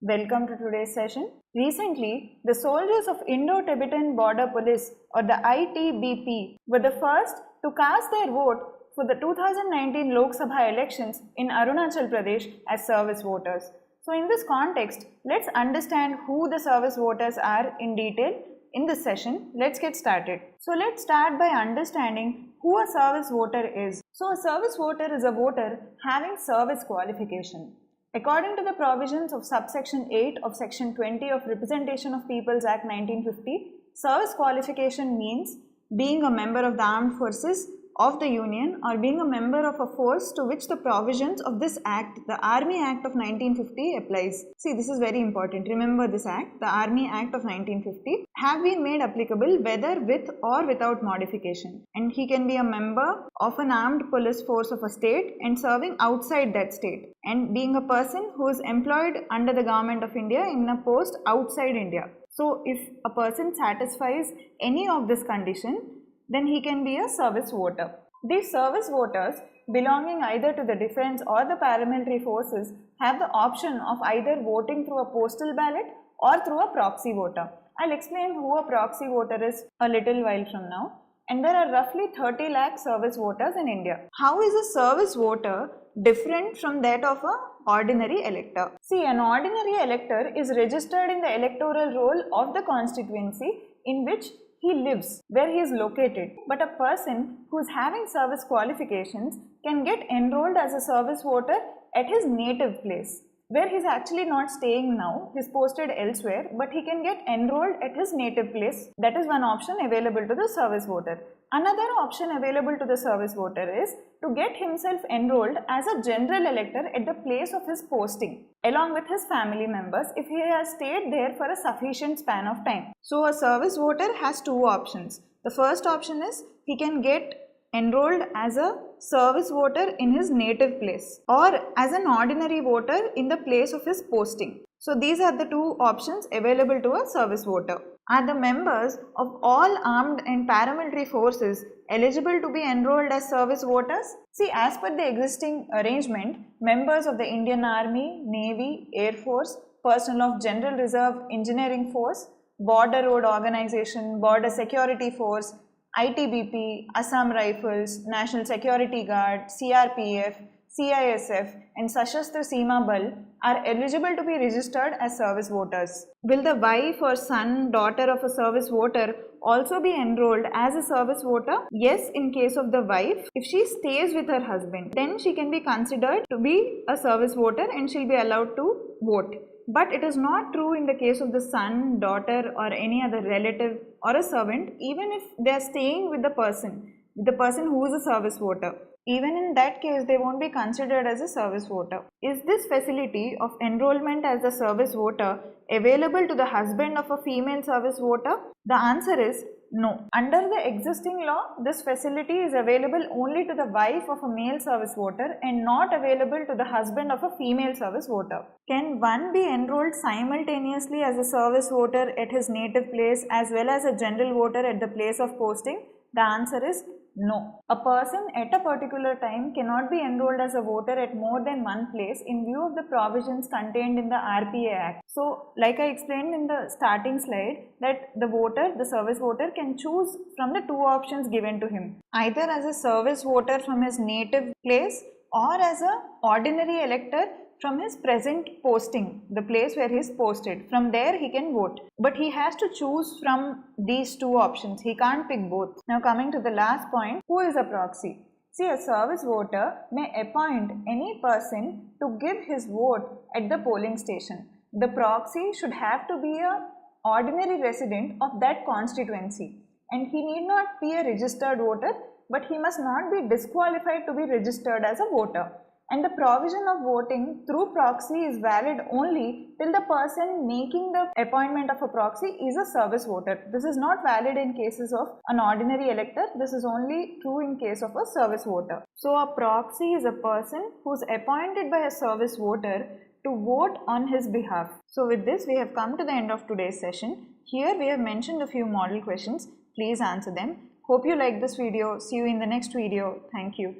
Welcome to today's session. Recently, the soldiers of Indo-Tibetan Border Police or the ITBP were the first to cast their vote for the 2019 Lok Sabha elections in Arunachal Pradesh as service voters. So in this context, let's understand who the service voters are in detail. In this session, let's get started. So let's start by understanding who a service voter is. So a service voter is a voter having service qualification. According to the provisions of subsection 8 of section 20 of Representation of Peoples Act 1950, service qualification means being a member of the armed forces of the Union or being a member of a force to which the provisions of this act, the Army Act of 1950 applies. See, this is very important. Remember this act, the Army Act of 1950 have been made applicable whether with or without modification. And he can be a member of an armed police force of a state and serving outside that state, and being a person who is employed under the government of India in a post outside India. So if a person satisfies any of this condition, then he can be a service voter. These service voters belonging either to the defense or the paramilitary forces have the option of either voting through a postal ballot or through a proxy voter. I'll explain who a proxy voter is a little while from now. And there are roughly 30 lakh service voters in India. How is a service voter different from that of an ordinary elector? See, an ordinary elector is registered in the electoral roll of the constituency in which he lives, where he is located. But a person who is having service qualifications can get enrolled as a service voter at his native place, where he is actually not staying now, he is posted elsewhere, but he can get enrolled at his native place. That is one option available to the service voter. Another option available to the service voter is to get himself enrolled as a general elector at the place of his posting, along with his family members if he has stayed there for a sufficient span of time. So a service voter has two options. The first option is he can get enrolled as a service voter in his native place or as an ordinary voter in the place of his posting. So these are the two options available to a service voter. Are the members of all armed and paramilitary forces eligible to be enrolled as service voters? See, as per the existing arrangement, members of the Indian Army, Navy, Air Force, personnel of General Reserve Engineering Force, Border Road Organization, Border Security Force, ITBP, Assam Rifles, National Security Guard, CRPF, CISF and Sashastra Seema Bal are eligible to be registered as service voters. Will the wife or son, daughter of a service voter also be enrolled as a service voter? Yes, in case of the wife, if she stays with her husband, then she can be considered to be a service voter and she'll be allowed to vote. But it is not true in the case of the son, daughter or any other relative or a servant, even if they are staying with the person who is a service voter. Even in that case, they won't be considered as a service voter. Is this facility of enrollment as a service voter available to the husband of a female service voter? The answer is no. Under the existing law, this facility is available only to the wife of a male service voter and not available to the husband of a female service voter. Can one be enrolled simultaneously as a service voter at his native place as well as a general voter at the place of posting? The answer is no. A person at a particular time cannot be enrolled as a voter at more than one place in view of the provisions contained in the RPA Act. So, like I explained in the starting slide, that the service voter can choose from the two options given to him, either as a service voter from his native place or as an ordinary elector from his present posting, the place where he is posted. From there he can vote. But he has to choose from these two options. He can't pick both. Now coming to the last point, who is a proxy? See, a service voter may appoint any person to give his vote at the polling station. The proxy should have to be an ordinary resident of that constituency. And he need not be a registered voter, but he must not be disqualified to be registered as a voter. And the provision of voting through proxy is valid only till the person making the appointment of a proxy is a service voter. This is not valid in cases of an ordinary elector. This is only true in case of a service voter. So a proxy is a person who is appointed by a service voter to vote on his behalf. So with this, we have come to the end of today's session. Here we have mentioned a few model questions. Please answer them. Hope you like this video. See you in the next video. Thank you.